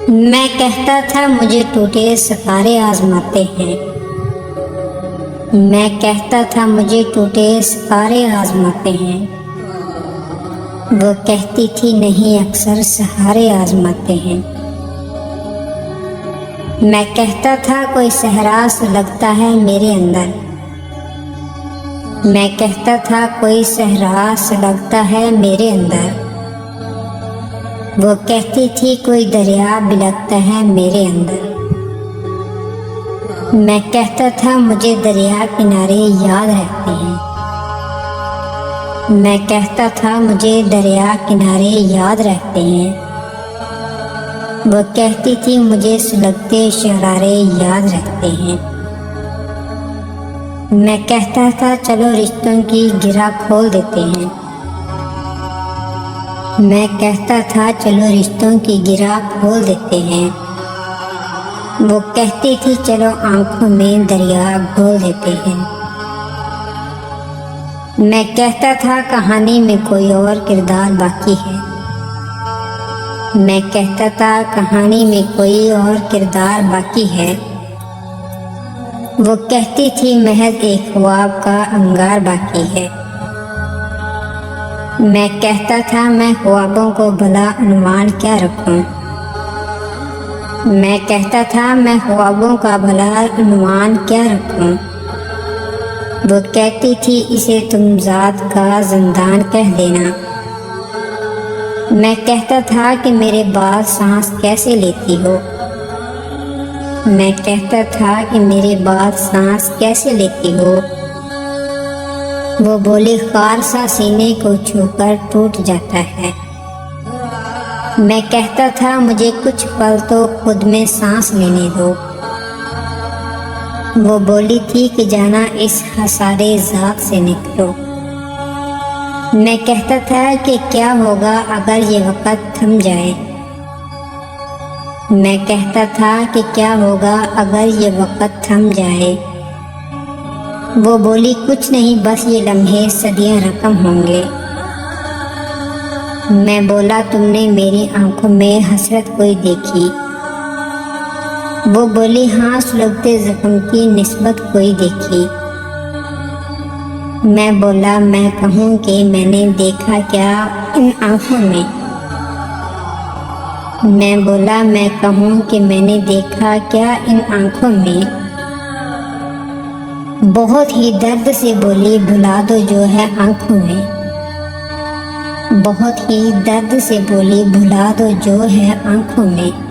मैं कहता था मुझे टूटे सितारे आजमाते हैं। मैं कहता था मुझे टूटे सितारे आजमाते हैं। वो कहती थी नहीं अक्सर सहारे आजमाते हैं। मैं कहता था कोई सहरा सा लगता है मेरे अंदर। मैं कहता था कोई सहरा सा लगता है मेरे अंदर। वो कहती थी कोई दरिया बिलखता है मेरे अंदर। मैं कहता था मुझे दरिया किनारे याद रहते हैं। मैं कहता था मुझे दरिया किनारे याद रहते हैं। वो कहती थी मुझे सुलगते शरारे याद रहते हैं। मैं कहता था चलो रिश्तों की गिरा खोल देते हैं। मैं कहता था चलो रिश्तों की गिरा खोल देते हैं। वो कहती थी चलो आंखों में दरिया घोल देते हैं। मैं कहता था कहानी में कोई और किरदार बाकी है। मैं कहता था कहानी में कोई और किरदार बाकी है। वो कहती थी महज एक ख्वाब का अंगार बाकी है। मैं कहता था मैं ख्वाबों को भला अनुमान क्या रखूं। मैं कहता था मैं ख्वाबों का भला अनुमान क्या रखूं। वो कहती थी इसे तुम ज़ात का ज़िंदान कह देना। मैं कहता था कि मेरे बाद सांस कैसे लेती हो। मैं कहता था कि मेरे बाद सांस कैसे लेती हो। वो बोली ख्वार सा सीने को छूकर टूट जाता है। मैं कहता था मुझे कुछ पल तो खुद में सांस लेने दो। वो बोली थी कि जाना इस हसारे ज़ात से निकलो। मैं कहता था कि क्या होगा अगर ये वक़्त थम जाए। मैं कहता था कि क्या होगा अगर ये वक़्त थम जाए। वो बोली कुछ नहीं बस ये लम्हे सदियां रकम होंगे। मैं बोला तुमने मेरी आंखों में हसरत कोई देखी। वो बोली हाँ सुलगते ज़ख्म की निस्बत कोई देखी। मैं बोला मैं कहूँ कि मैंने देखा क्या इन आंखों में। मैं बोला मैं कहूँ कि मैंने देखा क्या इन आंखों में। बहुत ही दर्द से बोली भुला दो जो है आंखों में। बहुत ही दर्द से बोली भुला दो जो है आंखों में।